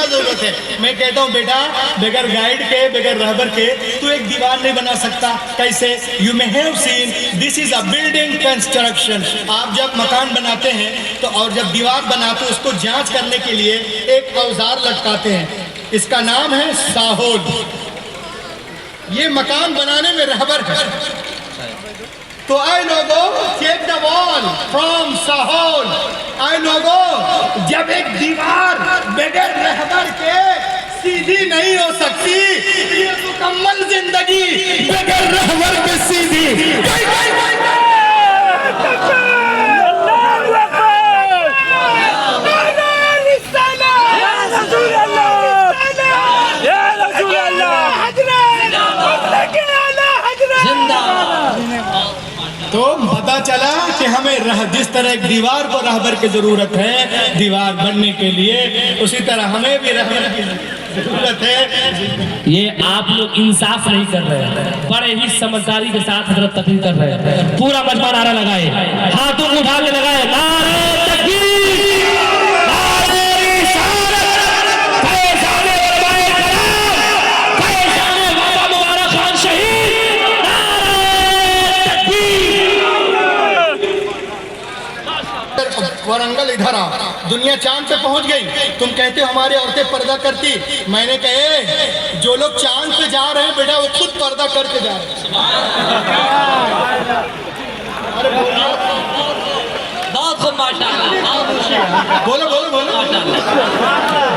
क्या जरूरत है? मैं कहता हूँ बेटा, बगैर गाइड के, बगैर रहबर के तू एक दीवार नहीं बना सकता। कैसे? You may have seen this is a building construction. आप जब मकान बनाते हैं तो और जब दीवार बनाते हैं उसको जांच करने के लिए एक औजार लटकाते हैं, इसका नाम है साहोल। ये मकान बनाने में रहबर है। तो आई लोगो चेक द वॉल फ्रॉम साहोल। आई लोगो, जब एक दीवार बगैर रहबर के सीधी नहीं हो सकती, ये मुकम्मल जिंदगी बगैर रहबर के सीधी। तो पता चला कि हमें जिस तरह एक दीवार को रहबर की जरूरत है दीवार बनने के लिए, उसी तरह हमें भी रहबर की जरूरत है। ये आप लोग इंसाफ नहीं कर रहे हैं, बड़े ही समझदारी के साथ हजरत तकरीर कर रहे हैं। पूरा मजमा नारा लगाए, हाथों को उठा के लगाए, नारे तकबीर, नारे रिसालत, फैज़ाने उलमाए कराम, फैज़ाने बाबा मुबारक खान शहीद, नारे तकबीर। वरंगल इधर आ, दुनिया चांद पे पहुंच गई, तुम कहते हो हमारी औरतें पर्दा करती। मैंने कहे जो लोग चांद पे जा रहे हैं बेटा वो खुद पर्दा करके जा रहे हैं। अरे बहुत खूब माशाअल्लाह, बोलो बोलो बोलो।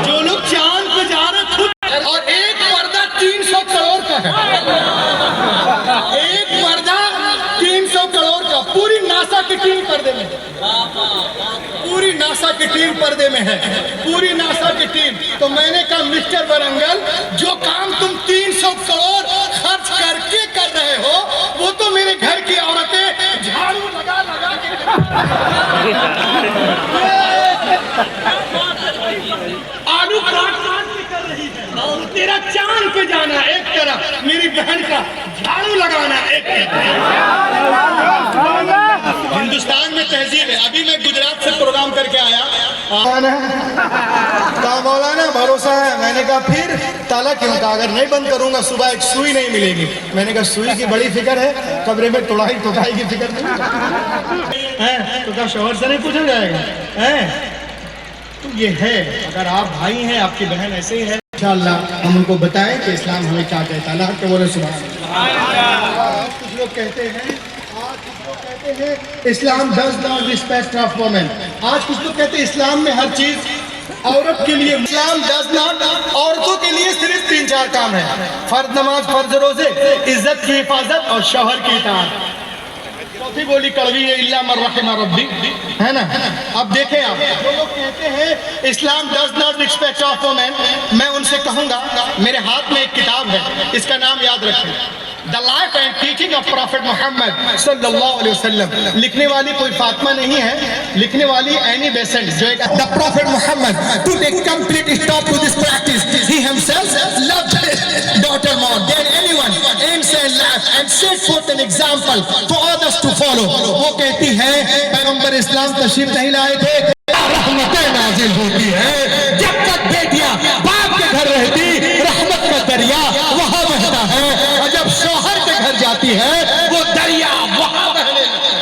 जो लोग चांद पे जा रहे हैं खुद, और एक पर्दा 300 करोड़ का है। एक पर्दा 300 करोड़ का, पूरी नासा की टीम पर्दे में, पूरी नासा की टीम पर्दे में है, पूरी नासा की टीम। तो मैंने कहा मिस्टर वरंगल, जो काम तुम 300 करोड़ खर्च करके कर रहे हो वो तो मेरे घर की औरतें झाड़ू लगा लगा के आलू काट काट के कर रही है। तेरा चांद पे जाना एक तरफ, मेरी बहन का झाड़ू लगाना एक तरफ। हिंदुस्तान में तहजीब है। अभी मैं गुजरात से प्रोग्राम करके आया, कहा मौलाना भरोसा है। मैंने कहा फिर ताला क्यों? कहा अगर नहीं बंद करूंगा सुबह एक सुई नहीं मिलेगी। मैंने कहा सुई की बड़ी फिक्र है, कमरे में तोड़ाई की फिक्र नहीं है। तो क्या शौहर से नहीं पूछा जाएगा? है तो ये है, अगर आप भाई हैं, आपकी बहन ऐसे ही है, इंशाअल्लाह हम उनको बताएं कि इस्लाम हमें क्या कहता है। अल्लाह के बोले सुभान अल्लाह। कुछ लोग कहते हैं इस्लाम does not respect of women. आज कुछ लोग कहते हैं इस्लाम में हर चीज औरत के लिए। इस्लाम डज नॉट, औरतों के लिए सिर्फ 3-4 काम है, फर्ज नमाज, फर्ज रोजे, इज्जत की हिफाजत और शौहर की इताअत। चौथी बोली कड़वी है, इल्ला मन रहिम रब्बी, है ना। अब देखें आप, जो लोग कहते हैं इस्लाम does not respect of women, मैं उनसे कहूंगा मेरे हाथ में एक किताब है, इसका नाम याद रखें, the life and teaching of prophet Muhammad सल्लल्लाहु अलैहि वसल्लम। लिखने वाली कोई फातिमा नहीं है, लिखने वाली एनी बेसेंट, जो एक the prophet Muhammad to take complete stop to this practice, he himself loved his daughter more than anyone, aims in life and set forth an example for others to follow। वो कहती है पैगंबर इस्लाम तशरीफ नहीं लाए थे, रहमतें नाजिल होती है। जब तक बेटियां बाप के घर रहती, रहमत का दरिया वहां बहता है, और जब शौहर के घर जाती है वो दरिया वहां बहने लगता है।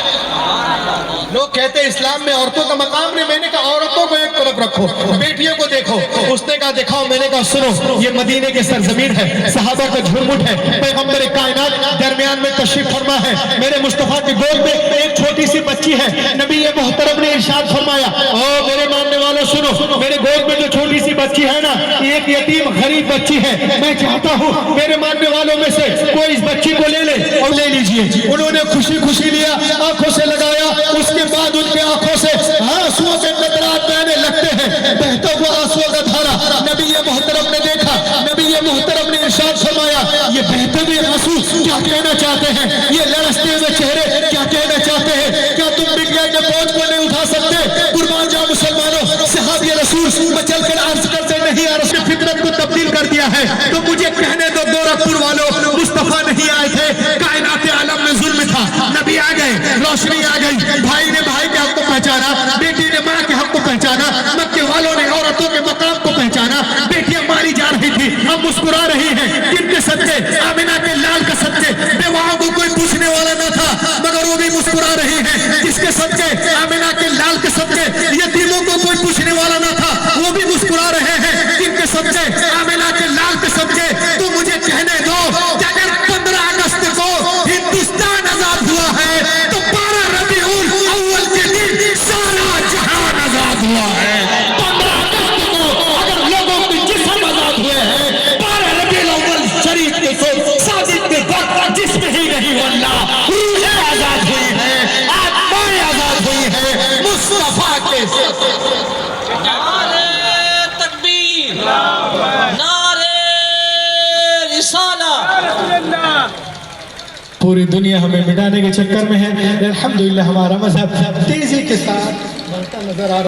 लोग कहते हैं इस्लाम में औरतों का मकाम नहीं। मैंने कहा औरतों को एक तरफ रखो, बेटियों को देखो। उसने कहा दिखाओ, मैंने कहा सुनो, ये मदीने की सरजमीन है, सहाबा का झुरमुट है, पैगंबर कायनात दरमियान में तशरीफ फरमा है, मेरे मुस्तफा की गोद में एक छोटी सी बच्ची है। नबी ये मोहतरम ने इरशाद फरमाया, ओ मेरे मानने वालों सुनो, मेरे गोद में जो छोटी सी बच्ची है ना, एक यतीम गरीब बच्ची है। मैं चाहता हूँ मेरे मानने वालों में से कोई इस बच्ची को ले ले, और ले लीजिए। उन्होंने खुशी खुशी लिया, आंखों से लगाया, उसके बाद उनके आंखों से आंसुओं के कतरात बहने लगते हैं, बहता हुआ आंसुओं का धारा नबी ये मोहतरम ने देखा। नबी ये मोहतरम ने इरशाद फरमाया, ये बहते हुए आंसू क्या कहना चाहते हैं, ये लड़सते हुए चेहरे क्या कहना चाहते हैं? क्या तुम विज्ञान के बोझ को नहीं उठा सकते? कुर्बान जाओ मुसलमानों, सहाबी रसूल बचल कर अर्ज करते नहीं, उसने फितरत को तब्दील कर दिया है। तो मुझे कहने दो गोरखपुर वालों, मुस्तफा नहीं आए थे, कायनात आलम में जुल्म था, नबी आ गए, रोशनी आ गई, भाई ने भाई के हक को पहचाना, बेटी ने माँ के हक को पहचाना, मक्के वालों ने औरतों के मकाम को पहचाना, बेटी मुस्कुरा रही हैं, किनके सदके? आमिना के लाल के सदके। बेवाओं को कोई पूछने वाला न था मगर वो भी मुस्कुरा रही हैं, किसके सदके? आमिना के लाल के सदके। यतीमों को कोई पूछने वाला न था वो भी मुस्कुरा रहे हैं, किनके सदके? आमिना के लाल के सदके। तो मुझे कहने दो कि अगर 15 अगस्त को हिंदुस्तान आजाद हुआ है तो 12 रबीउल अव्वल के दिन सारा जहान आजाद हुआ है। 15 अगस्त को अगर लोगों के जिस्म आजाद हुए हैं, 12 रबीउल अव्वल शरीफ के सादिक के वक्त जिस्म ही नहीं वल्लाह रूहें आजाद हुई हैं, आत्माएं आजाद हुई हैं मुस्तफा के नारे तकबीर, नारे रिसाला। पूरी दुनिया हमें मिटाने के चक्कर में है। अल्हम्दुलिल्लाह हमारा मजहब तेजी के साथ बढ़ता नजर आ रहा है।